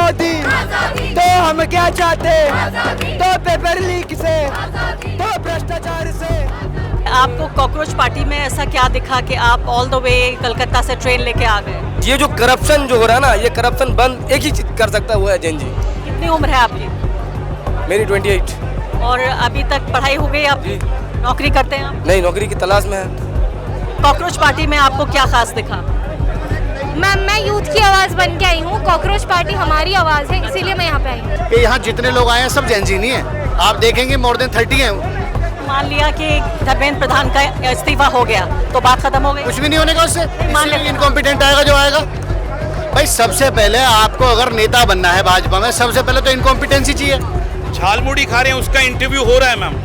मोदी, तो हम क्या चाहते, तो पेपर लीक से, तो भ्रष्टाचार से। आपको कॉकरोच पार्टी में ऐसा क्या दिखा कि आप ऑल द वे कलकत्ता से ट्रेन लेके आ गए? ये जो करप्शन जो हो रहा है ना, ये करप्शन बंद एक ही चीज कर सकता है, वो है जैन जी। कितनी उम्र है आपकी? मेरी 28। और अभी तक पढ़ाई हो गई आपकी? नौकरी करते हैं आप? नहीं, नौकरी की तलाश में है। कॉकरोच पार्टी में आपको क्या खास दिखा? मैम, मैं यूथ की आवाज़ बन के आई हूँ। कॉकरोच पार्टी हमारी आवाज़ है, इसीलिए मैं यहाँ पे आई हूँ। कि यहाँ जितने लोग आए हैं सब जैन जी नहीं है, आप देखेंगे मोर देन 30 हैं। मान लिया कि धर्मेंद्र प्रधान का इस्तीफा हो गया तो बात खत्म हो गई? कुछ भी नहीं होने का उससे, मान लेते हैं। इनकॉम्पिटेंट आएगा जो आएगा। भाई सबसे पहले आपको अगर नेता बनना है भाजपा में, सबसे पहले तो इनकॉम्पिटेंसी चाहिए। झालमुड़ी खा रहे हैं, उसका इंटरव्यू हो रहा है मैम,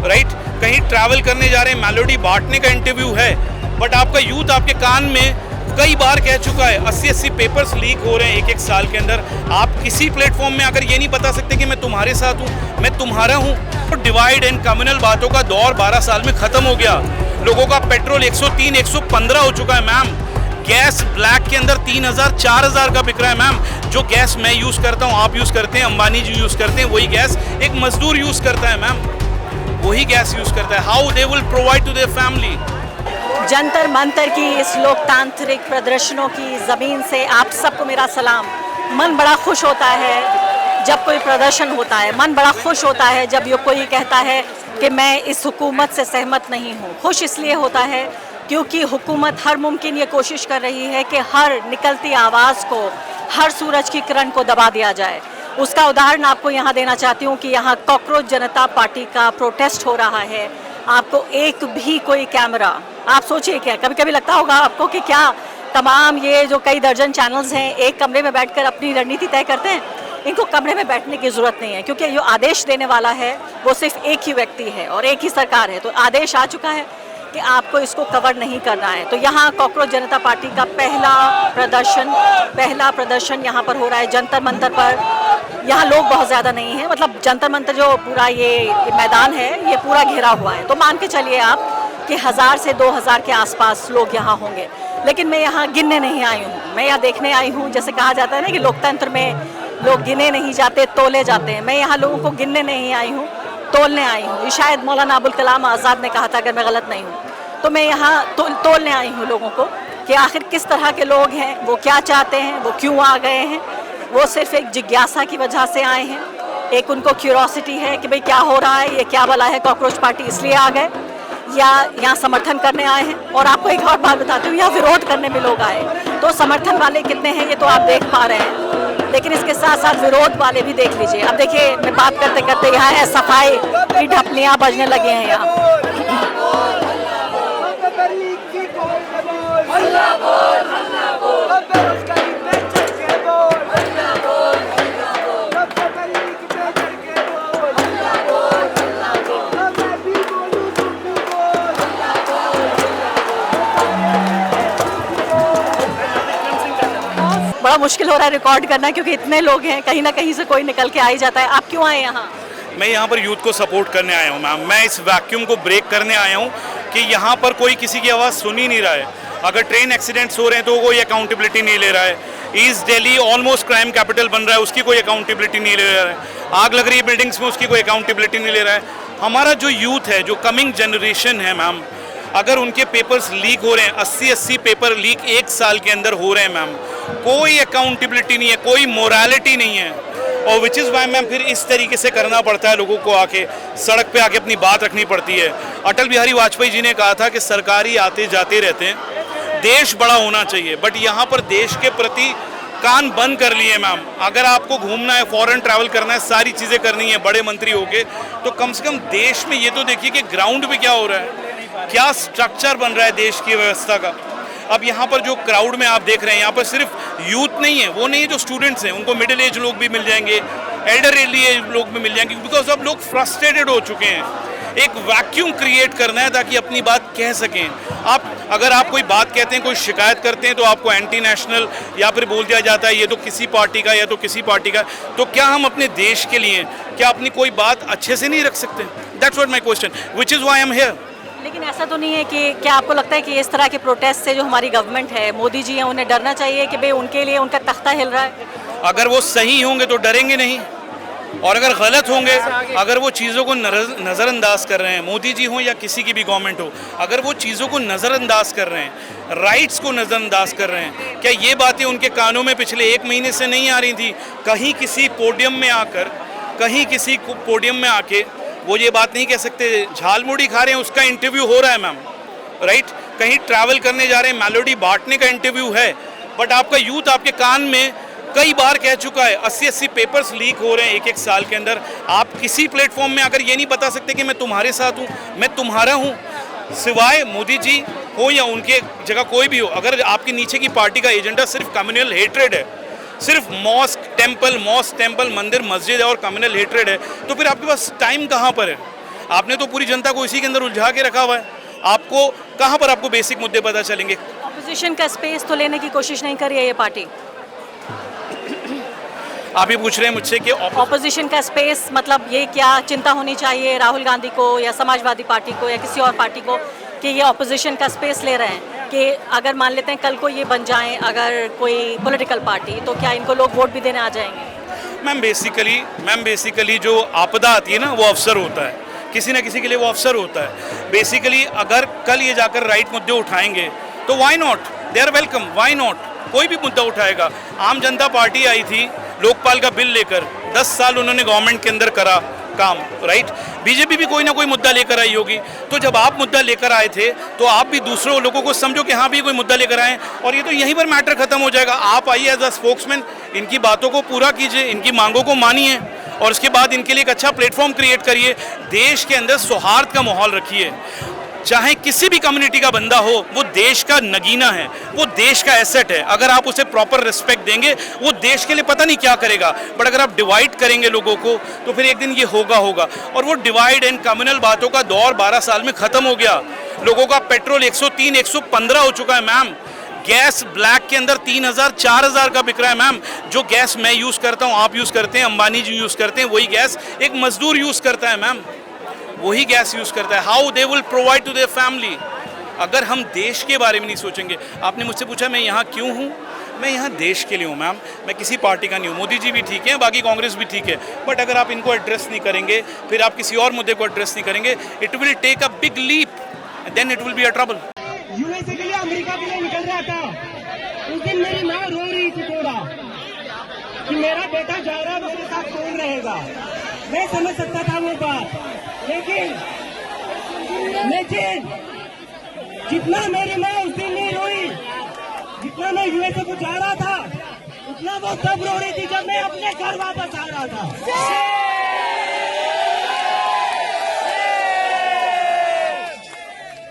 राइट? कहीं ट्रैवल करने जा रहे हैं, मेलोडी बांटने का इंटरव्यू है, बट आपका यूथ आपके कान में कई बार कह चुका है 80-80 पेपर्स लीक हो रहे हैं एक साल के अंदर। आप किसी प्लेटफॉर्म में अगर ये नहीं बता सकते कि मैं तुम्हारे साथ हूँ, मैं तुम्हारा हूँ। तो डिवाइड एंड कम्युनल बातों का दौर 12 साल में खत्म हो गया। लोगों का पेट्रोल 103, 115 हो चुका है मैम। गैस ब्लैक के अंदर 3000, 4000 का बिक रहा है मैम। जो गैस मैं यूज़ करता हूँ, आप यूज़ करते हैं, अंबानी जी यूज़ करते हैं, वही गैस एक मजदूर यूज़ करता है मैम, वही गैस यूज़ करता है। How they will provide to their family? Jantar Mantar की इस लोकतांत्रिक प्रदर्शनों की ज़मीन से आप सबको मेरा सलाम। मन बड़ा खुश होता है जब कोई प्रदर्शन होता है, मन बड़ा खुश होता है जब ये कोई कहता है कि मैं इस हुकूमत से सहमत नहीं हूँ। खुश इसलिए होता है क्योंकि हुकूमत हर मुमकिन ये कोशिश कर रही है कि हर निकलती आवाज़ को, हर सूरज की किरण को दबा दिया जाए। उसका उदाहरण आपको यहाँ देना चाहती हूँ कि यहाँ कॉकरोच जनता पार्टी का प्रोटेस्ट हो रहा है। आपको एक भी कोई कैमरा, आप सोचिए क्या कभी कभी लगता होगा आपको कि क्या तमाम ये जो कई दर्जन चैनल्स हैं एक कमरे में बैठकर अपनी रणनीति तय करते हैं? इनको कमरे में बैठने की ज़रूरत नहीं है, क्योंकि जो आदेश देने वाला है वो सिर्फ एक ही व्यक्ति है और एक ही सरकार है। तो आदेश आ चुका है कि आपको इसको कवर नहीं करना है। तो यहाँ कॉकरोच जनता पार्टी का पहला प्रदर्शन यहाँ पर हो रहा है जंतर मंतर पर। यहाँ लोग बहुत ज़्यादा नहीं हैं, मतलब जंतर मंतर जो पूरा ये मैदान है ये पूरा घेरा हुआ है। तो मान के चलिए आप कि 1000 से 2000 के आसपास लोग यहाँ होंगे। लेकिन मैं यहाँ गिनने नहीं आई हूँ, मैं यहाँ देखने आई हूँ। जैसे कहा जाता है ना कि लोकतंत्र में लोग गिने नहीं जाते, तोले जाते हैं। मैं यहाँ लोगों को गिनने नहीं आई हूँ, तोलने आई हूँ। ये शायद मौलाना अबुल कलाम आज़ाद ने कहा था, अगर मैं गलत नहीं हूँ। तो मैं यहाँ तोलने आई हूँ लोगों को कि आखिर किस तरह के लोग हैं, वो क्या चाहते हैं, वो क्यों आ गए हैं। वो सिर्फ एक जिज्ञासा की वजह से आए हैं, एक उनको क्यूरोसिटी है कि भाई क्या हो रहा है, ये क्या भला है, कॉकरोच पार्टी इसलिए आ गए या यहाँ समर्थन करने आए हैं। और आपको एक और बात बताती हूँ, यहाँ विरोध करने में लोग आए। तो समर्थन वाले कितने हैं ये तो आप देख पा रहे हैं, लेकिन इसके साथ साथ विरोध वाले भी देख लीजिए। अब देखिए, मैं बात करते करते यहाँ है सफाई की ढपलियाँ बजने लगे हैं यहाँ। बड़ा मुश्किल हो रहा है रिकॉर्ड करना, क्योंकि इतने लोग हैं, कहीं ना कहीं से कोई निकल के आ ही जाता है। आप क्यों आए यहाँ? मैं यहाँ पर यूथ को सपोर्ट करने आया हूँ मैम। मैं इस वैक्यूम को ब्रेक करने आया हूँ कि यहाँ पर कोई किसी की आवाज़ सुन ही नहीं रहा है। अगर ट्रेन एक्सीडेंट्स हो रहे हैं तो कोई अकाउंटेबिलिटी नहीं ले रहा है। East Delhi almost crime capital बन रहा है, उसकी कोई अकाउंटेबिलिटी नहीं ले रहा है। आग लग रही है बिल्डिंग्स में, उसकी कोई अकाउंटेबिलिटी नहीं ले रहा है। हमारा जो यूथ है, जो कमिंग जनरेशन है मैम, अगर उनके पेपर्स लीक हो रहे हैं, 80-80 पेपर लीक एक साल के अंदर हो रहे हैं मैम, कोई अकाउंटेबिलिटी नहीं है, कोई मोरालिटी नहीं है। और विच इज़ वाई मैम फिर इस तरीके से करना पड़ता है, लोगों को आके सड़क पे आके अपनी बात रखनी पड़ती है। अटल बिहारी वाजपेयी जी ने कहा था कि सरकारी आते जाते रहते हैं, देश बड़ा होना चाहिए। बट यहाँ पर देश के प्रति कान बंद कर लिए मैम। अगर आपको घूमना है, फॉरेन ट्रैवल करना है, सारी चीज़ें करनी है बड़े मंत्री होके, तो कम से कम देश में ये तो देखिए कि ग्राउंड पे क्या हो रहा है, क्या स्ट्रक्चर बन रहा है देश की व्यवस्था का। अब यहाँ पर जो क्राउड में आप देख रहे हैं, यहाँ पर सिर्फ यूथ नहीं है, वो नहीं है जो स्टूडेंट्स हैं, उनको मिडिल एज लोग भी मिल जाएंगे, एल्डर एज लोग भी मिल जाएंगे, बिकॉज अब लोग फ्रस्ट्रेटेड हो चुके हैं। एक वैक्यूम क्रिएट करना है ताकि अपनी बात कह सकें। अगर आप कोई बात कहते हैं, कोई शिकायत करते हैं, तो आपको एंटी नेशनल या फिर बोल दिया जाता है ये तो किसी पार्टी का या तो किसी पार्टी का। तो क्या हम अपने देश के लिए क्या अपनी कोई बात अच्छे से नहीं रख सकते? That's what my question, which is why I am here. लेकिन ऐसा तो नहीं है कि क्या आपको लगता है कि इस तरह के प्रोटेस्ट से जो हमारी गवर्नमेंट है, मोदी जी हैं, उन्हें डरना चाहिए कि भाई उनके लिए उनका तख्ता हिल रहा है? अगर वो सही होंगे तो डरेंगे नहीं, और अगर गलत होंगे, अगर वो चीज़ों को नज़रअंदाज कर रहे हैं, मोदी जी हो या किसी की भी गवर्नमेंट हो, अगर वो चीज़ों को नज़रअंदाज कर रहे हैं, राइट्स को नज़रअंदाज कर रहे हैं, क्या ये बातें उनके कानों में पिछले 1 महीने से नहीं आ रही थी? कहीं किसी पोडियम में आके वो ये बात नहीं कह सकते, झालमुड़ी खा रहे हैं उसका इंटरव्यू हो रहा है मैम, राइट? कहीं ट्रैवल करने जा रहे हैं, मेलोडी बांटने का इंटरव्यू है, बट आपका यूथ आपके कान में कई बार कह चुका है, 80-80 पेपर्स लीक हो रहे हैं एक साल के अंदर। आप किसी प्लेटफॉर्म में आकर ये नहीं बता सकते कि मैं तुम्हारे साथ हूँ, मैं तुम्हारा हूँ, सिवाय मोदी जी हो या उनके जगह कोई भी हो। अगर आपके नीचे की पार्टी का एजेंडा सिर्फ कम्युनल हेट्रेड है, सिर्फ मॉस्क टेम्पल, मंदिर मस्जिद है और कम्युनल हेट्रेड है, तो फिर आपके पास टाइम कहाँ पर है? आपने तो पूरी जनता को इसी के अंदर उलझा के रखा हुआ है। आपको कहाँ पर आपको बेसिक मुद्दे पता चलेंगे? ऑपोजिशन का स्पेस तो लेने की कोशिश नहीं कर रही है ये पार्टी। आप ये पूछ रहे हैं मुझसे कि ऑपोजिशन का स्पेस मतलब ये क्या चिंता होनी चाहिए राहुल गांधी को या समाजवादी पार्टी को या किसी और पार्टी को कि ये ऑपोजिशन का स्पेस ले रहे हैं कि अगर मान लेते हैं कल को ये बन जाएं अगर कोई पॉलिटिकल पार्टी, तो क्या इनको लोग वोट भी देने आ जाएंगे? मैम बेसिकली जो आपदा आती है ना, वो अवसर होता है, किसी न किसी के लिए वो अवसर होता है। बेसिकली अगर कल ये जाकर राइट मुद्दे उठाएंगे तो why not, they are welcome, why not, कोई भी मुद्दा उठाएगा। आम जनता पार्टी आई थी लोकपाल का बिल लेकर, 10 साल उन्होंने गवर्नमेंट के अंदर करा काम, राइट? बीजेपी भी कोई ना कोई मुद्दा लेकर आई होगी, तो जब आप मुद्दा लेकर आए थे तो आप भी दूसरों लोगों को समझो कि हाँ भी कोई मुद्दा लेकर आए, और ये तो यहीं पर मैटर खत्म हो जाएगा। आप आइए एज अ स्पोक्समैन, इनकी बातों को पूरा कीजिए, इनकी मांगों को मानिए और उसके बाद इनके लिए एक अच्छा प्लेटफॉर्म क्रिएट करिए। देश के अंदर सौहार्द का माहौल रखिए, चाहे किसी भी कम्युनिटी का बंदा हो, वो देश का नगीना है, वो देश का एसेट है। अगर आप उसे प्रॉपर रिस्पेक्ट देंगे, वो देश के लिए पता नहीं क्या करेगा, बट अगर आप डिवाइड करेंगे लोगों को तो फिर एक दिन ये होगा। और वो डिवाइड एंड कम्युनल बातों का दौर 12 साल में खत्म हो गया। लोगों का पेट्रोल 103, 115 हो चुका है मैम। गैस ब्लैक के अंदर 3000, 4000 का बिक रहा है मैम। जो गैस मैं यूज़ करता हूँ, आप यूज़ करते हैं, अंबानी जी यूज़ करते हैं, वही गैस एक मजदूर यूज़ करता है मैम, वही गैस यूज़ करता है। How they will provide to their family? अगर हम देश के बारे में नहीं सोचेंगे। आपने मुझसे पूछा मैं यहाँ क्यों हूँ, मैं यहाँ देश के लिए हूँ मैम, मैं किसी पार्टी का नहीं हूँ। मोदी जी भी ठीक है, बाकी कांग्रेस भी ठीक है, बट अगर आप इनको एड्रेस नहीं करेंगे, फिर आप किसी और मुद्दे को एड्रेस नहीं करेंगे, it will take a big leap, then it will be a trouble. USA के लिए, अमेरिका के लिए निकल रहा था, उस दिन मेरी माँ रो रही थी थोड़ा कि मेरा बेटा जा रहा है, मेरे साथ कौन रहेगा। मैं समझ सकता था वो बात, लेकिन जितना मेरी माँ उस दिन नहीं रोई, जितना मैं यूएसए को जा रहा था, उतना वो तब रो रही थी जब मैं अपने घर वापस आ रहा था।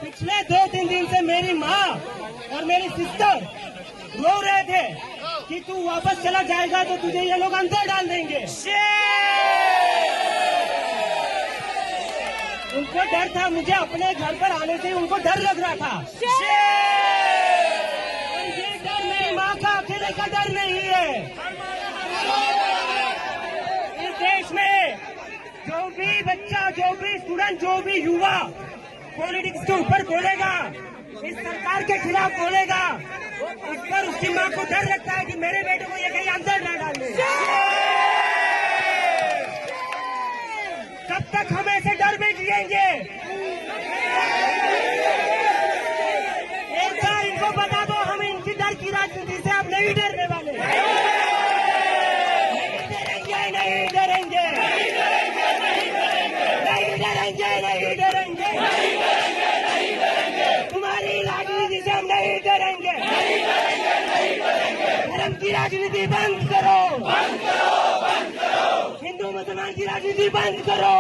पिछले 2-3 दिन से मेरी माँ और मेरी सिस्टर रो रहे थे कि तू वापस चला जाएगा तो तुझे ये लोग अंदर डाल देंगे। उनको डर था, मुझे अपने घर पर आने से उनको डर लग रहा था। और ये डर मेरी माँ का अकेले का डर नहीं है। इस देश में जो भी बच्चा, जो भी स्टूडेंट, जो भी युवा पॉलिटिक्स के ऊपर बोलेगा, इस सरकार के खिलाफ बोलेगा, उस पर उसकी माँ को डर लगता है कि मेरे बेटे को ये कहीं अंदर ना डाल दे। कब तक हम ऐसे डर में जिएंगे? एक बार इनको बता दो, हम इनकी डर की राजनीति से अब नहीं डरने वाले। नहीं डरेंगे, नहीं डरेंगे। तुम्हारी राजनीति से हम नहीं डरेंगे। धर्म की राजनीति बंद करो, हिंदू मुसलमान की राजनीति बंद करो।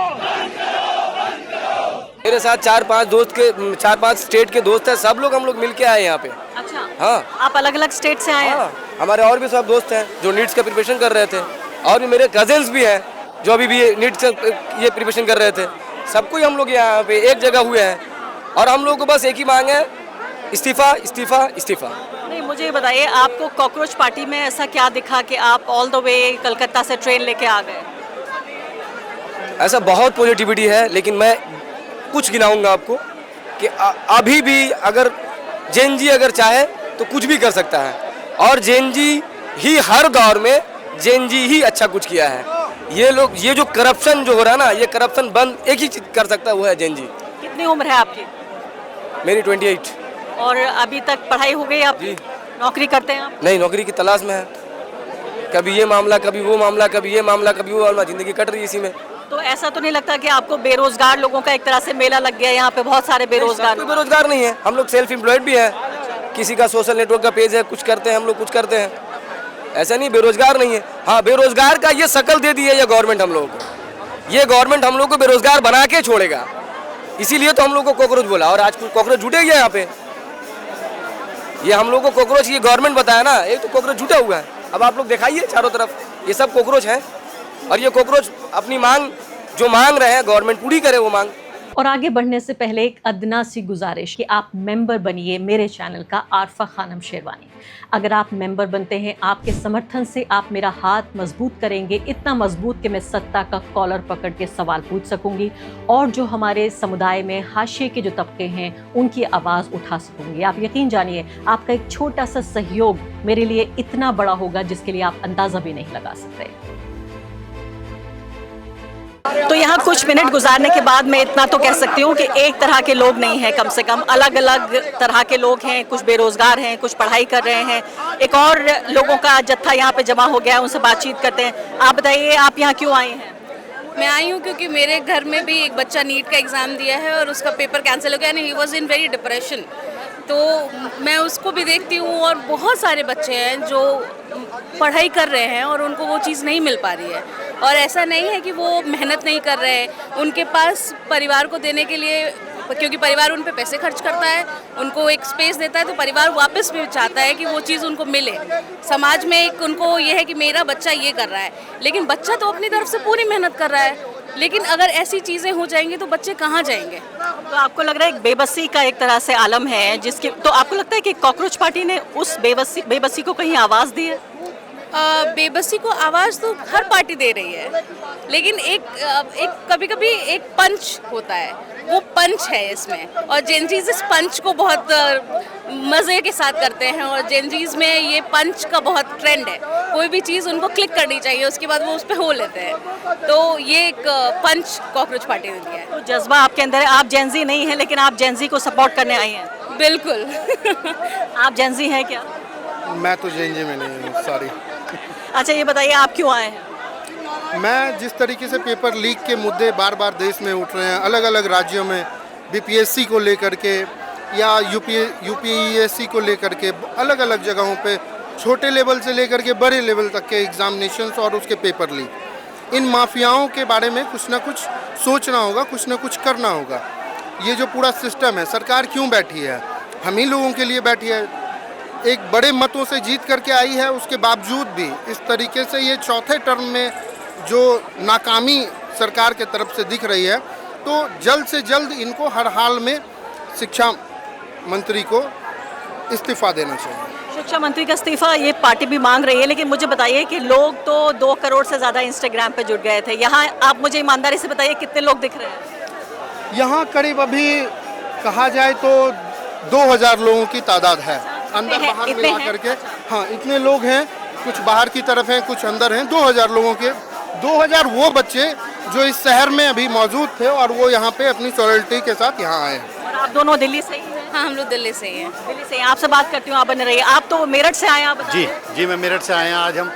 मेरे साथ 4-5 स्टेट के दोस्त हैं, सब लोग हम लोग मिलके आए यहाँ पे। अच्छा, हाँ, आप अलग अलग स्टेट से आए हैं? हाँ, हमारे और भी सब दोस्त हैं जो नीट्स का प्रिपरेशन कर रहे थे, और भी मेरे कजिन्स भी हैं जो अभी भी नीट्स का ये प्रिपरेशन कर रहे थे। सबको ही हम लोग यहाँ पे एक जगह हुए हैं, और हम लोग को बस एक ही मांग है, इस्तीफा, इस्तीफा, इस्तीफा। नहीं, मुझे ये बताइए, आपको कॉकरोच पार्टी में ऐसा क्या दिखा कि आप ऑल द वे कलकत्ता से ट्रेन लेके आ गए? ऐसा बहुत पॉजिटिविटी है, लेकिन मैं कुछ गिनाऊंगा आपको कि अभी भी अगर जेन जी अगर चाहे तो कुछ भी कर सकता है, और जेन जी ही हर दौर में जेन जी ही अच्छा कुछ किया है। ये लोग, ये जो करप्शन जो हो रहा है ना, ये करप्शन बंद एक ही चीज कर सकता है, वो है जेन जी। कितनी उम्र है आपकी? मेरी 28। और अभी तक पढ़ाई हो गई आपकी? नौकरी करते हैं आप? नहीं, नौकरी की तलाश में है। कभी ये मामला, कभी वो मामला, कभी ये मामला, कभी वो मामला, जिंदगी कट रही है इसी में। तो ऐसा तो नहीं लगता कि आपको बेरोजगार लोगों का एक तरह से मेला लग गया? यहाँ पे बहुत सारे बेरोजगार कोई बेरोजगार नहीं है, हम लोग सेल्फ एम्प्लॉयड भी है। किसी का सोशल नेटवर्क का पेज है, कुछ करते हैं हम लोग, कुछ करते हैं। ऐसा नहीं बेरोजगार नहीं है। हाँ, बेरोजगार का ये शकल दे दी है ये गवर्नमेंट हम लोगों को। ये गवर्नमेंट हम लोग को बेरोजगार बना के छोड़ेगा, इसीलिए तो हम लोग को कॉकरोच बोला। और आज कॉकरोच जुटे गया यहाँ पे। ये हम लोग को कॉकरोच ये गवर्नमेंट बताया ना, एक तो कॉकरोच जुटा हुआ है। अब आप लोग दिखाइए चारों तरफ, ये सब कॉकरोच हैं। और ये कॉकरोच अपनी मांग जो मांग रहे हैं, गवर्नमेंट पूरी करे वो मांग। और आगे बढ़ने से पहले एक अदना सी गुजारिश कि आप मेंबर बनिए मेरे चैनल का आरफा खानम शेरवानी। अगर आप मेंबर बनते हैं, आपके समर्थन से आप मेरा हाथ मजबूत करेंगे, इतना मजबूत कि मैं सत्ता का कॉलर पकड़ के सवाल पूछ सकूंगी और जो हमारे समुदाय में हाशिए के जो तबके हैं उनकी आवाज़ उठा सकूंगी। आप यकीन जानिए, आपका एक छोटा सा सहयोग मेरे लिए इतना बड़ा होगा जिसके लिए आप अंदाज़ा भी नहीं लगा सकते। तो यहाँ कुछ मिनट गुजारने के बाद मैं इतना तो कह सकती हूँ कि एक तरह के लोग नहीं हैं, कम से कम अलग अलग तरह के लोग हैं। कुछ बेरोजगार हैं, कुछ पढ़ाई कर रहे हैं, एक और लोगों का जत्था यहाँ पे जमा हो गया है, उनसे बातचीत करते हैं। आप बताइए, आप यहाँ क्यों आई हैं? मैं आई हूँ क्योंकि मेरे घर में भी एक बच्चा नीट का एग्ज़ाम दिया है और उसका पेपर कैंसिल हो गया and he was in very depression. तो मैं उसको भी देखती हूँ और बहुत सारे बच्चे हैं जो पढ़ाई कर रहे हैं और उनको वो चीज़ नहीं मिल पा रही है। और ऐसा नहीं है कि वो मेहनत नहीं कर रहे हैं, उनके पास परिवार को देने के लिए, क्योंकि परिवार उन पे पैसे खर्च करता है, उनको एक स्पेस देता है, तो परिवार वापस भी चाहता है कि वो चीज़ उनको मिले। समाज में एक उनको ये है कि मेरा बच्चा ये कर रहा है, लेकिन बच्चा तो अपनी तरफ से पूरी मेहनत कर रहा है। लेकिन अगर ऐसी चीज़ें हो जाएंगी तो बच्चे कहाँ जाएंगे? तो आपको लग रहा है एक बेबसी का एक तरह से आलम है जिसके, तो आपको लगता है कि कॉकरोच पार्टी ने उस बेबसी को कहीं आवाज़ दी है? बेबसी को आवाज़ तो हर पार्टी दे रही है, लेकिन एक कभी-कभी एक पंच होता है, वो पंच है इसमें। और जेनजीज इस पंच को बहुत मज़े के साथ करते हैं और जेनजीज में ये पंच का बहुत ट्रेंड है। कोई भी चीज़ उनको क्लिक करनी चाहिए, उसके बाद वो उस पर हो लेते हैं। तो ये एक पंच कॉकरोच पार्टी ने दिया है। तो जज्बा आपके अंदर है। आप जेनजी नहीं हैं, लेकिन आप जेनजी को सपोर्ट करने आई हैं। बिल्कुल। आप जेनजी हैं क्या? मैं तो जेनजी में नहीं हूँ, सॉरी। अच्छा, ये बताइए आप क्यों आए हैं? मैं जिस तरीके से पेपर लीक के मुद्दे बार बार देश में उठ रहे हैं, अलग अलग राज्यों में बीपीएससी को लेकर के या यूपीएससी को लेकर के, अलग अलग जगहों पे छोटे लेवल से लेकर के बड़े लेवल तक के एग्जामिनेशंस और उसके पेपर लीक, इन माफियाओं के बारे में कुछ ना कुछ सोचना होगा, कुछ ना कुछ करना होगा। ये जो पूरा सिस्टम है, सरकार क्यों बैठी है? हम ही लोगों के लिए बैठी है। एक बड़े मतों से जीत करके आई है, उसके बावजूद भी इस तरीके से ये चौथे टर्म में जो नाकामी सरकार के तरफ से दिख रही है, तो जल्द से जल्द इनको हर हाल में शिक्षा मंत्री को इस्तीफा देना चाहिए। शिक्षा मंत्री का इस्तीफा ये पार्टी भी मांग रही है, लेकिन मुझे बताइए कि लोग तो 2 करोड़ से ज़्यादा इंस्टाग्राम पे जुड़ गए थे। यहाँ आप मुझे ईमानदारी से बताइए कितने लोग दिख रहे हैं? यहाँ करीब अभी कहा जाए तो 2000 लोगों की तादाद है, अंदर बाहर मिला करके। हाँ, इतने लोग हैं, कुछ बाहर की तरफ हैं, कुछ अंदर हैं। 2000 लोगों के 2000 वो बच्चे जो इस शहर में अभी मौजूद थे और वो यहाँ पे अपनी सॉलिडरिटी के साथ यहाँ आए हैं। और आप दोनों दिल्ली से ही हैं? हाँ, हम लोग दिल्ली से ही हैं। दिल्ली से हैं। आपसे बात करती हूँ, आप बने रहिए। आप तो मेरठ से आए हैं, आप बताइए। जी, मैं मेरठ से आए हैं आज हम।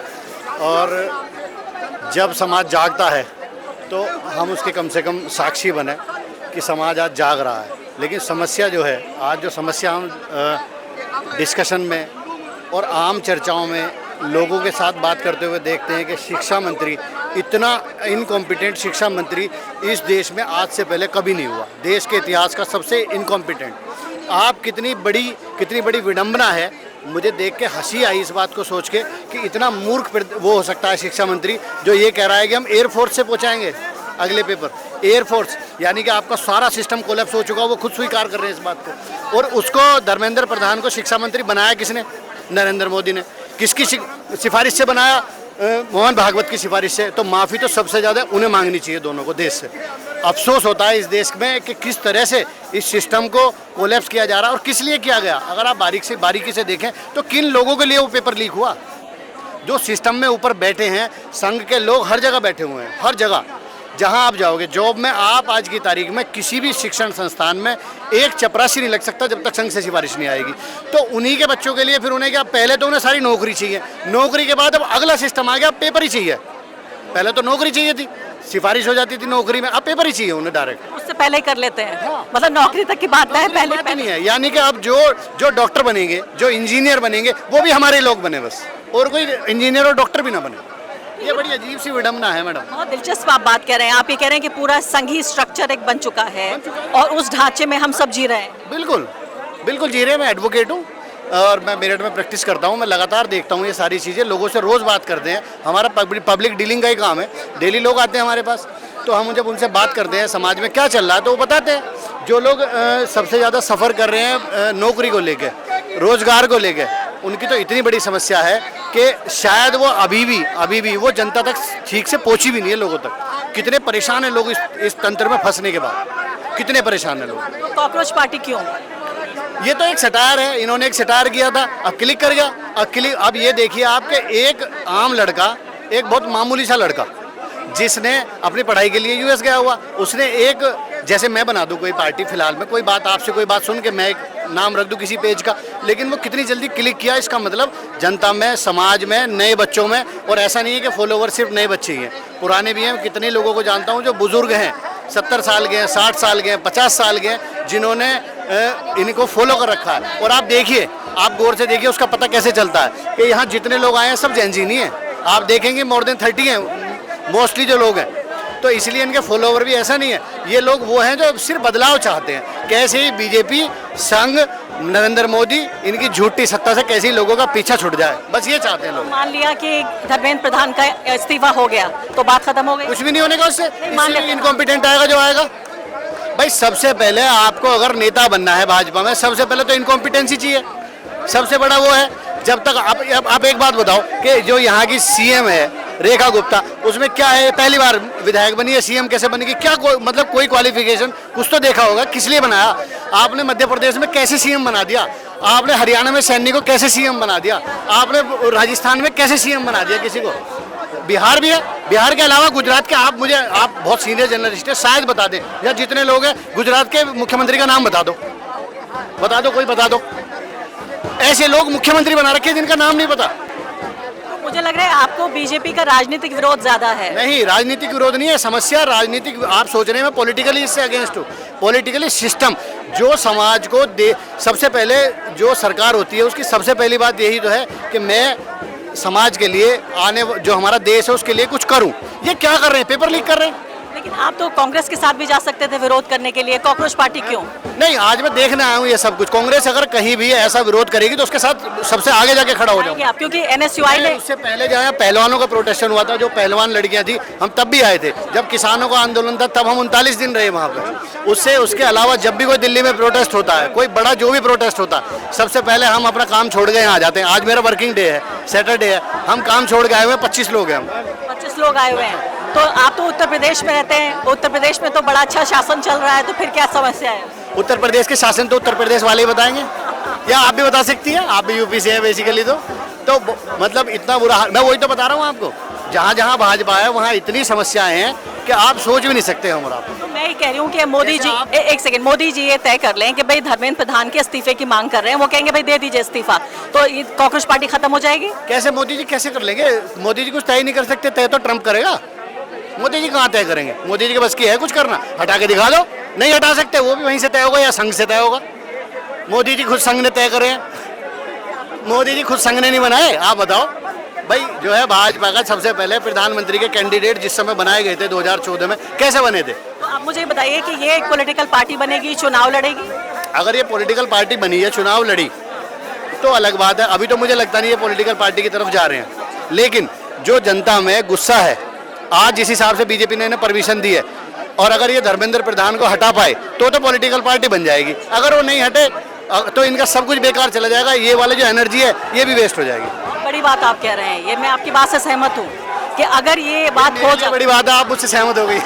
और जब समाज जागता है तो हम उसके कम से कम साक्षी बने कि समाज आज जाग रहा है। लेकिन समस्या जो है, आज जो समस्या हम डिस्कशन में और आम चर्चाओं में लोगों के साथ बात करते हुए देखते हैं कि शिक्षा मंत्री, इतना इनकॉम्पिटेंट शिक्षा मंत्री इस देश में आज से पहले कभी नहीं हुआ। देश के इतिहास का सबसे इनकॉम्पिटेंट। आप कितनी बड़ी विडंबना है। मुझे देख के हंसी आई इस बात को सोच के कि इतना मूर्ख वो हो सकता है शिक्षा मंत्री जो ये कह रहा है कि हम एयरफोर्स से पहुँचाएंगे अगले पेपर। एयरफोर्स यानी कि आपका सारा सिस्टम कोलैप्स हो चुका, वो खुद स्वीकार कर रहे हैं इस बात को। और उसको धर्मेंद्र प्रधान को शिक्षा मंत्री बनाया किसने? नरेंद्र मोदी ने। किसकी सिफारिश से बनाया? मोहन भागवत की सिफारिश से। तो माफ़ी तो सबसे ज़्यादा उन्हें मांगनी चाहिए, दोनों को देश से। अफसोस होता है इस देश में कि किस तरह से इस सिस्टम को कोलैप्स किया जा रहा है और किस लिए किया गया। अगर आप बारीकी से देखें तो किन लोगों के लिए वो पेपर लीक हुआ? जो सिस्टम में ऊपर बैठे हैं, संघ के लोग हर जगह बैठे हुए हैं, हर जगह जहां आप जाओगे जॉब में, आप आज की तारीख में किसी भी शिक्षण संस्थान में एक चपरासी नहीं लग सकता जब तक संघ से सिफारिश नहीं आएगी। तो उन्हीं के बच्चों के लिए फिर उन्हें क्या, पहले तो उन्हें सारी नौकरी चाहिए, नौकरी के बाद अब अगला सिस्टम आ गया, पेपर ही चाहिए। पहले तो नौकरी चाहिए थी, सिफारिश हो जाती थी नौकरी में, अब पेपर ही चाहिए उन्हें डायरेक्ट। उससे पहले ही कर लेते हैं, मतलब नौकरी तक की बात है, पहले बात ही नहीं है। यानी कि अब जो डॉक्टर बनेंगे, जो इंजीनियर बनेंगे, वो भी हमारे लोग बने बस, और कोई इंजीनियर और डॉक्टर भी ना बने। ये बड़ी अजीब सी विडम्बना है मैडम। बहुत दिलचस्प आप बात कह रहे हैं। आप ये कह रहे हैं कि पूरा संघी स्ट्रक्चर एक बन चुका है और उस ढांचे में हम सब जी रहे हैं। बिल्कुल बिल्कुल जी रहे हैं। मैं एडवोकेट हूँ और मैं मेरठ में प्रैक्टिस करता हूँ, मैं लगातार देखता हूँ ये सारी चीज़ें, लोगों से रोज़ बात करते हैं। हमारा पब्लिक डीलिंग का ही काम है, डेली लोग आते हैं हमारे पास, तो हम जब उनसे बात करते हैं समाज में क्या चल रहा है तो वो बताते हैं। जो लोग सबसे ज़्यादा सफ़र कर रहे हैं नौकरी को लेकर, रोज़गार को लेकर, उनकी तो इतनी बड़ी समस्या है कि शायद वो अभी भी वो जनता तक ठीक से पहुंची भी नहीं है लोगों तक। कितने परेशान हैं लोग इस तंत्र में फंसने के बाद, कितने परेशान हैं लोग। तो कॉकरोच पार्टी क्यों? ये तो एक सटायर है, इन्होंने एक सटायर किया था, अब क्लिक कर गया। अब ये देखिए आपके एक आम लड़का, एक बहुत मामूली सा लड़का जिसने अपनी पढ़ाई के लिए यूएस गया हुआ, उसने एक, जैसे मैं बना दूं कोई पार्टी फिलहाल में, कोई बात आपसे कोई बात सुन के मैं एक नाम रख दूं किसी पेज का, लेकिन वो कितनी जल्दी क्लिक किया, इसका मतलब जनता में, समाज में, नए बच्चों में। और ऐसा नहीं है कि फॉलोवर सिर्फ नए बच्चे ही हैं, पुराने भी हैं। कितने लोगों को जानता हूँ जो बुजुर्ग हैं, 70 साल के हैं, 60 साल के हैं, 50 साल के हैं, जिन्होंने इनको फॉलो कर रखा है। और आप देखिए, आप गौर से देखिए, उसका पता कैसे चलता है कि यहाँ जितने लोग आए हैं सब जेनजी नहीं है। आप देखेंगे मोर देन 30 हैं मोस्टली जो लोग हैं, तो इसलिए इनके फॉलोवर भी ऐसा नहीं है। ये लोग वो हैं जो सिर्फ बदलाव चाहते हैं, कैसे ही बीजेपी, संघ, नरेंद्र मोदी, इनकी झूठी सत्ता से कैसे ही लोगों का पीछा छूट जाए, बस ये चाहते हैं लोग। मान लिया कि धर्मेंद्र प्रधान का इस्तीफा हो गया तो बात खत्म हो गई? कुछ भी नहीं होने का उससे, इनकॉम्पिटेंट आएगा जो आएगा। भाई सबसे पहले आपको अगर नेता बनना है भाजपा में, सबसे पहले तो इनकॉम्पिटेंसी चाहिए, सबसे बड़ा वो है। जब तक आप एक बात बताओ कि जो यहाँ की सीएम है रेखा गुप्ता, उसमें क्या है, पहली बार विधायक बनी है, सीएम कैसे बनेगी, क्या मतलब कोई क्वालिफिकेशन कुछ तो देखा होगा, किस लिए बनाया आपने? मध्य प्रदेश में कैसे सीएम बना दिया आपने? हरियाणा में सैनी को कैसे सीएम बना दिया आपने? राजस्थान में कैसे सीएम बना दिया किसी को? बिहार भी है, बिहार के अलावा गुजरात के, आप बहुत सीनियर जर्नलिस्ट है, शायद बता दें, या जितने लोग हैं गुजरात के मुख्यमंत्री का नाम बता दो, कोई बता दो। ऐसे लोग मुख्यमंत्री बना रखे जिनका नाम नहीं पता। मुझे लग रहा है आपको बीजेपी का राजनीतिक विरोध ज्यादा है। नहीं, राजनीतिक विरोध नहीं है, समस्या राजनीतिक, आप सोच रहे हैं मैं पॉलिटिकली इससे अगेंस्ट हूँ। पॉलिटिकली सिस्टम जो समाज को सबसे पहले जो सरकार होती है उसकी सबसे पहली बात यही तो है कि मैं समाज के लिए, जो हमारा देश है उसके लिए कुछ करूँ। ये क्या कर रहे हैं, पेपर लीक कर रहे हैं। लेकिन आप तो कांग्रेस के साथ भी जा सकते थे विरोध करने के लिए, कॉकरोच पार्टी क्यों? नहीं, आज मैं देखने आया हूँ ये सब कुछ। कांग्रेस अगर कहीं भी ऐसा विरोध करेगी तो उसके साथ सबसे आगे जाके खड़ा हो जाऊंगा। आप क्योंकि एनएसयूआई ने उससे पहले जहाँ पहलवानों का प्रोटेस्ट हुआ था, जो पहलवान लड़कियां थी, हम तब भी आए थे। जब किसानों का आंदोलन था तब हम 39 दिन रहे वहाँ पे। उसके अलावा जब भी कोई दिल्ली में प्रोटेस्ट होता है, कोई बड़ा जो भी प्रोटेस्ट होता है, सबसे पहले हम अपना काम छोड़ के यहाँ आ जाते हैं। आज मेरा वर्किंग डे है, सैटरडे है, हम काम छोड़ के आए हुए 25 लोग हैं। हम 25 लोग आए हुए हैं। तो आप तो उत्तर प्रदेश में रहते हैं, उत्तर प्रदेश में तो बड़ा अच्छा शासन चल रहा है, तो फिर क्या समस्या है? उत्तर प्रदेश के शासन तो उत्तर प्रदेश वाले ही बताएंगे, या आप भी बता सकती हैं, आप भी यूपी से हैं बेसिकली। तो मतलब इतना बुरा हाल, मैं वही तो बता रहा हूँ आपको। जहाँ जहाँ भाजपा है वहाँ इतनी समस्याएं हैं कि आप सोच भी नहीं सकते हम। और आप, तो मैं ही कह रही हूँ कि मोदी जी, एक सेकंड, मोदी जी ये तय कर लें कि भाई धर्मेंद्र प्रधान के इस्तीफे की मांग कर रहे हैं, वो कहेंगे भाई दे दीजिए इस्तीफा, तो कॉकरोच पार्टी खत्म हो जाएगी। कैसे मोदी जी कैसे कर लेंगे? मोदी जी कुछ तय नहीं कर सकते, तय तो ट्रंप करेगा। मोदी जी कहाँ तय करेंगे? मोदी जी के बस की है कुछ करना? हटा के दिखा दो। नहीं हटा सकते, वो भी वहीं से तय होगा या संघ से तय होगा। मोदी जी खुद संघ ने तय करे हैं, मोदी जी खुद संघ ने नहीं बनाए। आप बताओ भाई, जो है भाजपा का सबसे पहले प्रधानमंत्री के कैंडिडेट जिस समय बनाए गए थे 2014 में, कैसे बने थे? तो आप मुझे बताइए कि ये एक पॉलिटिकल पार्टी बनेगी, चुनाव लड़ेगी? अगर ये पॉलिटिकल पार्टी बनी है, चुनाव लड़ी, तो अलग बात है। अभी तो मुझे लगता नहीं ये पॉलिटिकल पार्टी की तरफ जा रहे हैं, लेकिन जो जनता में गुस्सा है, आज जिस हिसाब से बीजेपी ने इन्हें परमिशन दी है, और अगर ये धर्मेंद्र प्रधान को हटा पाए तो पॉलिटिकल पार्टी बन जाएगी। अगर वो नहीं हटे तो इनका सब कुछ बेकार चला जाएगा। ये वाले जो एनर्जी है ये भी वेस्ट हो जाएगी। बड़ी बात आप कह रहे हैं, ये मैं आपकी बात से सहमत हूँ। कि अगर ये बात हो जाए, बड़ी बात है, आप मुझसे सहमत हो गई।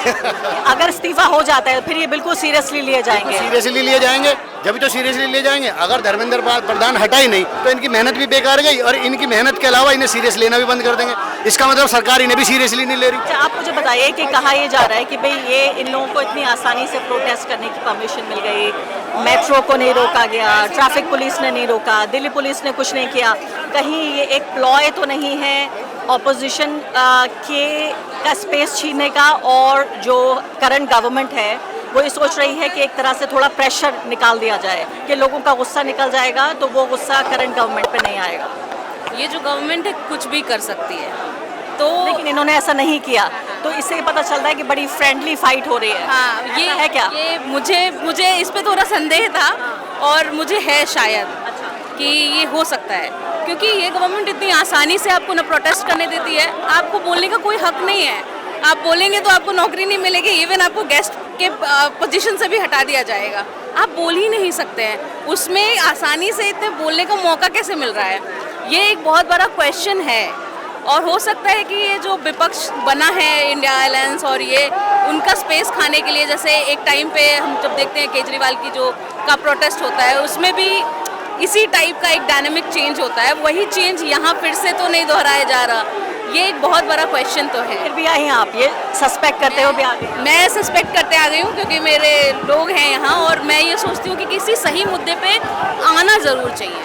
अगर इस्तीफा हो जाता है फिर ये बिल्कुल सीरियसली लिए जाएंगे? सीरियसली लिए जाएंगे, जब तो सीरियसली लिए जाएंगे। अगर धर्मेंद्र प्रधान हटा ही नहीं तो इनकी मेहनत भी बेकार गई और इनकी मेहनत के अलावा इन्हें सीरियस लेना भी बंद कर देंगे। इसका मतलब सरकार इन्हें भी सीरियसली नहीं ले रही। अच्छा, आप मुझे बताइए कि कहा यह जा रहा है कि भाई ये इन लोगों को इतनी आसानी से प्रोटेस्ट करने की परमिशन मिल गई, मेट्रो को नहीं रोका गया, ट्रैफिक पुलिस ने नहीं रोका, दिल्ली पुलिस ने कुछ नहीं किया, कहीं ये एक प्लॉय तो नहीं है ऑपोजिशन का स्पेस छीनने का? और जो करंट गवर्नमेंट है वो ये सोच रही है कि एक तरह से थोड़ा प्रेशर निकाल दिया जाए कि लोगों का गुस्सा निकल जाएगा तो वो गुस्सा करंट गवर्नमेंट पे नहीं आएगा। ये जो गवर्नमेंट है कुछ भी कर सकती है, तो लेकिन इन्होंने ऐसा नहीं किया, तो इससे ये पता चल रहा है कि बड़ी फ्रेंडली फाइट हो रही है। हाँ, ये है क्या? ये मुझे इस पे थोड़ा संदेह था और मुझे है शायद कि ये हो सकता है, क्योंकि ये गवर्नमेंट इतनी आसानी से आपको ना प्रोटेस्ट करने देती है, आपको बोलने का कोई हक नहीं है। आप बोलेंगे तो आपको नौकरी नहीं मिलेगी, इवन आपको गेस्ट के पोजीशन से भी हटा दिया जाएगा। आप बोल ही नहीं सकते हैं, उसमें आसानी से इतने बोलने का मौका कैसे मिल रहा है? ये एक बहुत बड़ा क्वेश्चन है। और हो सकता है कि ये जो विपक्ष बना है इंडिया अलायंस और ये उनका स्पेस खाने के लिए, जैसे एक टाइम पे हम जब देखते हैं केजरीवाल की जो का प्रोटेस्ट होता है उसमें भी इसी टाइप का एक डायनेमिक चेंज होता है, वही चेंज यहाँ फिर से तो नहीं दोहराया जा रहा। ये एक बहुत बड़ा क्वेश्चन तो है। फिर भी आई हैं आप, ये सस्पेक्ट करते हो भी आ गए? मैं सस्पेक्ट करते आ गई हूँ क्योंकि मेरे लोग हैं यहाँ, और मैं ये सोचती हूँ कि किसी सही मुद्दे पे आना ज़रूर चाहिए,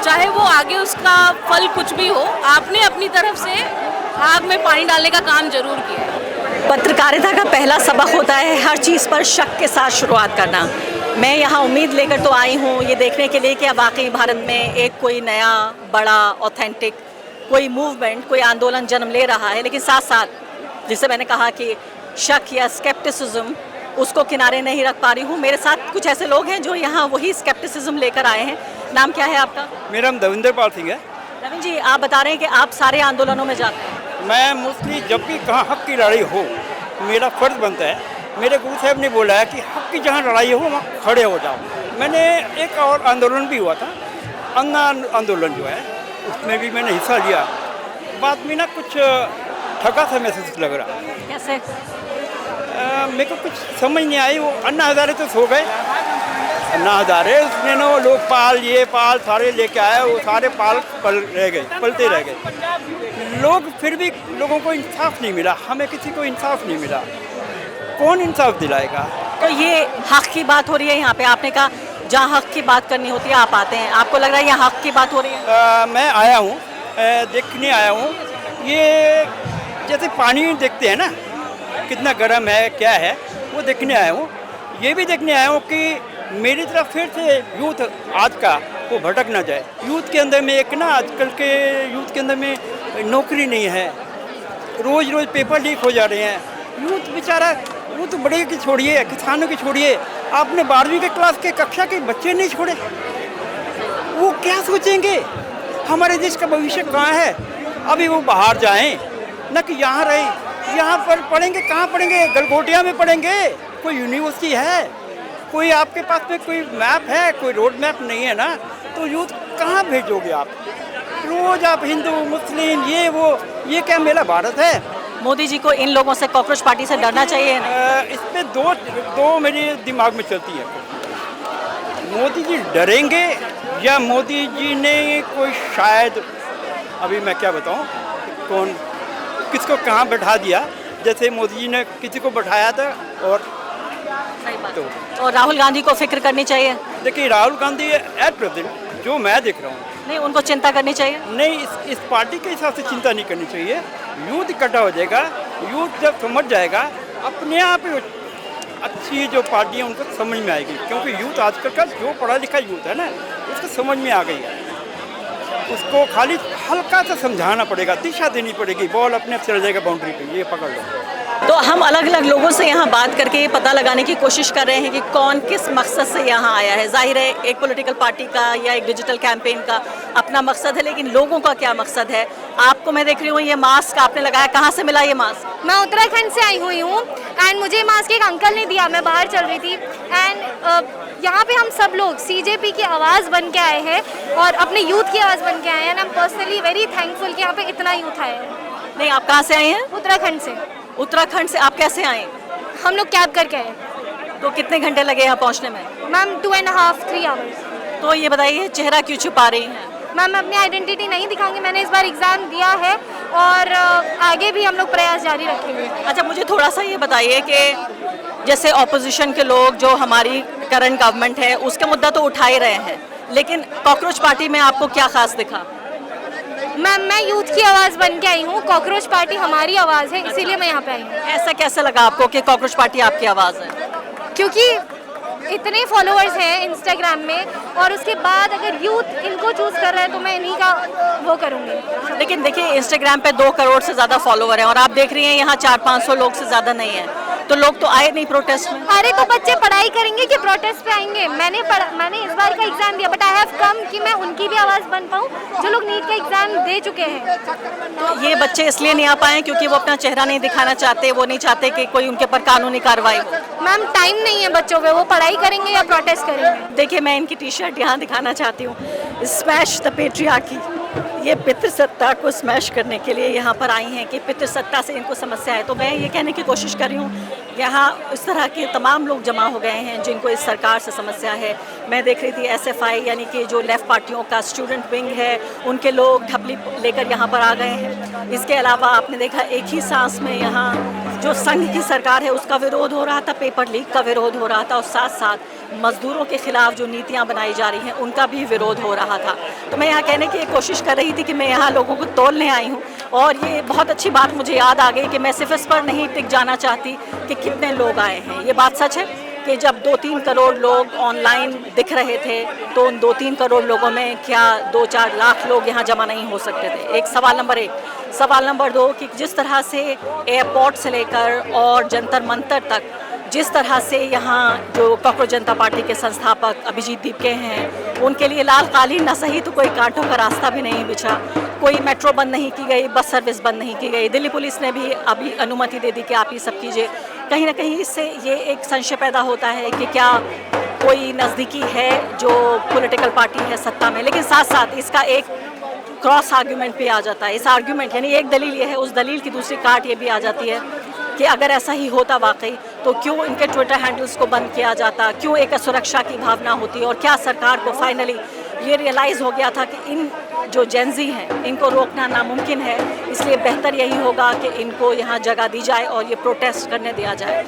चाहे वो आगे उसका फल कुछ भी हो। आपने अपनी तरफ से आग में पानी डालने का काम जरूर किया है। पत्रकारिता का पहला सबक होता है हर चीज़ पर शक के साथ शुरुआत करना। मैं यहाँ उम्मीद लेकर तो आई हूँ ये देखने के लिए कि अब वाकई भारत में एक कोई नया बड़ा ऑथेंटिक कोई मूवमेंट, कोई आंदोलन जन्म ले रहा है, लेकिन साथ साथ जिसे मैंने कहा कि शक या स्केप्टिसिज्म उसको किनारे नहीं रख पा रही हूँ। मेरे साथ कुछ ऐसे लोग हैं जो यहाँ वही स्केप्टिसिज्म लेकर आए हैं। नाम क्या है आपका? मेरा नाम दविंदर पाल सिंह है। रविंद्र जी, आप बता रहे हैं कि आप सारे आंदोलनों में जाते हैं। मैं मोस्टली जब भी कहाँ हक की लड़ाई हो मेरा फ़र्ज़ बनता है। मेरे गुरु साहब ने बोला है कि हक की जहाँ लड़ाई हो वहाँ खड़े हो जाओ। मैंने एक और आंदोलन भी हुआ था, अन्ना आंदोलन जो है, उसमें भी मैंने हिस्सा लिया। बाद में ना कुछ ठगा सा महसूस लग रहा। कैसे? मेरे को कुछ समझ नहीं आई। वो अन्ना हज़ारे तो सो गए, अन्ना हज़ारे उसने ना वो लोग पाल ये पाल सारे लेके आए, वो सारे पाल पलते रह गए। लोग फिर भी लोगों को इंसाफ नहीं मिला, हमें किसी को इंसाफ नहीं मिला। कौन इंसाफ दिलाएगा? तो ये हक की बात हो रही है यहाँ पे। आपने कहा जहाँ हक की बात करनी होती है आप आते हैं, आपको लग रहा है यहाँ हक की बात हो रही है? मैं आया हूँ, देखने आया हूँ। ये जैसे पानी देखते हैं ना कितना गर्म है क्या है, वो देखने आया हूँ। ये भी देखने आया हूँ कि मेरी तरफ फिर से यूथ आज का वो भटक ना जाए। यूथ के अंदर में एक ना आजकल के यूथ के अंदर में नौकरी नहीं है, रोज़ रोज़ पेपर लीक हो जा रहे हैं। यूथ बेचारा, वो तो बड़े की छोड़िए, किसानों की छोड़िए, आपने 12वीं के क्लास के कक्षा के बच्चे नहीं छोड़े। वो क्या सोचेंगे? हमारे देश का भविष्य कहाँ है? अभी वो बाहर जाएं न कि यहाँ रहें। यहाँ पर पढ़ेंगे, कहाँ पढ़ेंगे? गलगोटिया में पढ़ेंगे? कोई यूनिवर्सिटी है? कोई आपके पास में कोई मैप है? कोई रोड मैप नहीं है ना, तो यूथ कहाँ भेजोगे आप? रोज़ आप हिंदू मुस्लिम ये वो, ये क्या मेरा भारत है? मोदी जी को इन लोगों से, कॉकरोच पार्टी से डरना चाहिए? इस पे दो मेरे दिमाग में चलती है। मोदी जी डरेंगे या मोदी जी ने कोई शायद, अभी मैं क्या बताऊं, कौन किसको कहाँ बैठा दिया। जैसे मोदी जी ने किसी को बैठाया था और सही बात। तो राहुल गांधी को फिक्र करनी चाहिए? देखिए राहुल गांधी एट प्रेजेंट जो मैं देख रहा हूँ, नहीं उनको चिंता करनी चाहिए? नहीं, इस पार्टी के हिसाब से चिंता नहीं करनी चाहिए। यूथ इकट्ठा हो जाएगा, यूथ जब समझ जाएगा अपने आप ही अच्छी जो पार्टी है उनको समझ में आएगी। क्योंकि यूथ आजकल का जो पढ़ा लिखा यूथ है ना, उसको समझ में आ गई है। उसको खाली हल्का सा समझाना पड़ेगा, दिशा देनी पड़ेगी, बॉल अपने आप चल जाएगा बाउंड्री पे, ये पकड़ लो। तो हम अलग अलग लोगों से यहाँ बात करके ये पता लगाने की कोशिश कर रहे हैं कि कौन किस मकसद से यहाँ आया है। जाहिर है एक पॉलिटिकल पार्टी का या एक डिजिटल कैंपेन का अपना मकसद है, लेकिन लोगों का क्या मकसद है? आपको मैं देख रही हूँ ये मास्क आपने लगाया, कहाँ से मिला ये मास्क? मैं उत्तराखंड से आई हुई हूँ एंड मुझे मास्क एक अंकल ने दिया, मैं बाहर चल रही थी एंड यहाँ पे हम सब लोग CJP की आवाज़ बन के आए हैं और अपने यूथ की आवाज़ बन के आए हैं। And I am personally very thankful कि यहाँ पे इतना यूथ आया है। नहीं, आप कहाँ से आए हैं? उत्तराखंड से। उत्तराखंड से। आप कैसे आए? हम लोग कैब करके आए। तो कितने घंटे लगे यहाँ पहुँचने में? Ma'am 2.5-3 hours. तो ये बताइए, चेहरा क्यों छुपा रही हैं? मैम मैं अपनी आइडेंटिटी नहीं दिखाऊंगी, मैंने इस बार एग्ज़ाम दिया है और आगे भी हम लोग प्रयास जारी रखेंगे। अच्छा, मुझे थोड़ा सा ये बताइए कि जैसे ऑपोजिशन के लोग जो हमारी करंट गवर्नमेंट है उसका मुद्दा तो उठा ही रहे हैं, लेकिन कॉकरोच पार्टी में आपको क्या खास दिखा? मैम मैं यूथ की आवाज़ बन के आई हूँ, कॉकरोच पार्टी हमारी आवाज़ है, इसीलिए मैं यहाँ पे आई हूँ। ऐसा कैसे लगा आपको कि कॉकरोच पार्टी आपकी आवाज़ है? क्योंकि इतने फॉलोअर्स हैं इंस्टाग्राम में और उसके बाद अगर यूथ इनको चूज़ कर रहा है तो मैं इन्हीं का वो करूँगी। लेकिन देखिए, इंस्टाग्राम पे 2 करोड़ से ज़्यादा फॉलोवर हैं और आप देख रही हैं यहाँ 400-500 लोग से ज़्यादा नहीं है, तो लोग तो आए नहीं प्रोटेस्ट में। अरे तो बच्चे पढ़ाई करेंगे कि प्रोटेस्ट पे आएंगे? मैंने इस बार का एग्जाम दिया, बट आई हैव कम कि मैं उनकी भी आवाज़ बन पाऊँ जो लोग नीट का एग्जाम दे चुके हैं। तो ये बच्चे इसलिए नहीं आ पाए क्योंकि वो अपना चेहरा नहीं दिखाना चाहते, वो नहीं चाहते कि कोई उनके पर कानूनी कार्रवाई हो। मैम टाइम नहीं है बच्चों पे, वो पढ़ाई करेंगे या प्रोटेस्ट करेंगे? देखिए, मैं इनकी टी शर्ट यहाँ दिखाना चाहती हूँ, स्मैश द पेट्रियार्की। ये पितृसत्ता को स्मैश करने के लिए यहाँ पर आई हैं कि पितृसत्ता से इनको समस्या है। तो मैं ये कहने की कोशिश कर रही हूँ, यहाँ इस तरह के तमाम लोग जमा हो गए हैं जिनको इस सरकार से समस्या है। मैं देख रही थी SFI यानी कि जो लेफ़्ट पार्टियों का स्टूडेंट विंग है, उनके लोग ढपली लेकर यहाँ पर आ गए हैं। इसके अलावा आपने देखा एक ही सांस में यहाँ जो संघ की सरकार है उसका विरोध हो रहा था, पेपर लीक का विरोध हो रहा था और साथ साथ मजदूरों के खिलाफ जो नीतियाँ बनाई जा रही हैं उनका भी विरोध हो रहा था। तो मैं यहाँ कहने की कोशिश कर रही थी कि मैं यहाँ लोगों को तोलने आई हूँ और ये बहुत अच्छी बात मुझे याद आ गई कि मैं सिर्फ इस पर नहीं टिक जाना चाहती कि कितने लोग आए हैं। ये बात सच है कि जब 2-3 करोड़ लोग ऑनलाइन दिख रहे थे तो उन 2-3 करोड़ लोगों में क्या 2-4 लाख लोग यहाँ जमा नहीं हो सकते थे? एक सवाल नंबर 1। सवाल नंबर 2 कि जिस तरह से एयरपोर्ट से लेकर और जंतर मंतर तक जिस तरह से यहाँ जो कॉकरोच जनता पार्टी के संस्थापक अभिजीत दीपके हैं, उनके लिए लाल कालीन न सही तो कोई कांटों का रास्ता भी नहीं बिछा, कोई मेट्रो बंद नहीं की गई, बस सर्विस बंद नहीं की गई। दिल्ली पुलिस ने भी अभी अनुमति दे दी कि आप ये सब कीजिए। कहीं ना कहीं इससे ये एक संशय पैदा होता है कि क्या कोई नज़दीकी है जो पॉलिटिकल पार्टी है सत्ता में, लेकिन साथ साथ इसका एक क्रॉस आर्ग्यूमेंट भी आ जाता है। इस आर्ग्यूमेंट यानी एक दलील ये है, उस दलील की दूसरी काट ये भी आ जाती है कि अगर ऐसा ही होता वाकई तो क्यों इनके ट्विटर हैंडल्स को बंद किया जाता, क्यों एक सुरक्षा की भावना होती और क्या सरकार को फाइनली ये रियलाइज़ हो गया था कि इन जो जेंजी हैं इनको रोकना नामुमकिन है, इसलिए बेहतर यही होगा कि इनको यहाँ जगह दी जाए और ये प्रोटेस्ट करने दिया जाए।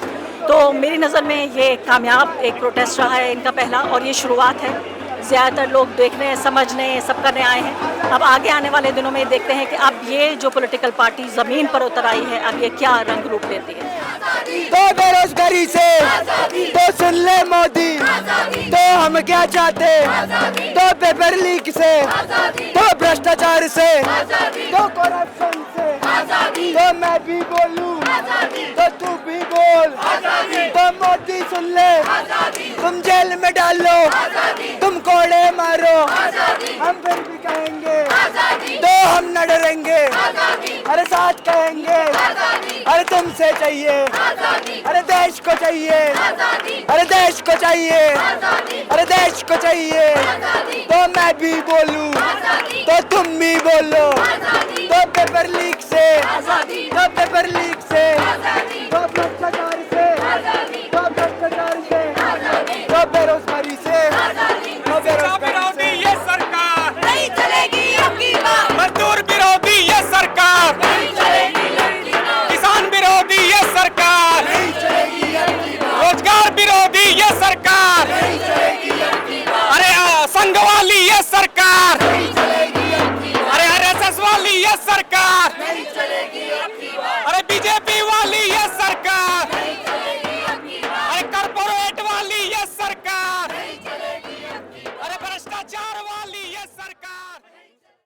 तो मेरी नज़र में ये कामयाब एक प्रोटेस्ट रहा है इनका पहला और ये शुरुआत है। ज़्यादातर लोग देखने, समझने, सब करने आए हैं। अब आगे आने वाले दिनों में देखते हैं कि अब ये जो पॉलिटिकल पार्टी ज़मीन पर उतर आई है अब ये क्या रंग रूप लेती है। तो बेरोजगारी से तो सुन ले मोदी, तो हम क्या चाहते, तो पेपर लीक से, तो भ्रष्टाचार से, तो करप्शन से, तो मैं भी बोलूं तो तू भी बोल, तो मोदी सुन ले, तुम जेल में डालो, तुम कोड़े मारो, हम फिर भी कहेंगे तो हम न डरेंगे, अरे साथ कहेंगे, अरे तुमसे चाहिए, अरे देश को चाहिए, अरे देश को चाहिए, अरे देश को चाहिए, तो मैं भी बोलूं तो तुम भी बोलो, तो पेपर लीक से, तो पेपर लीक से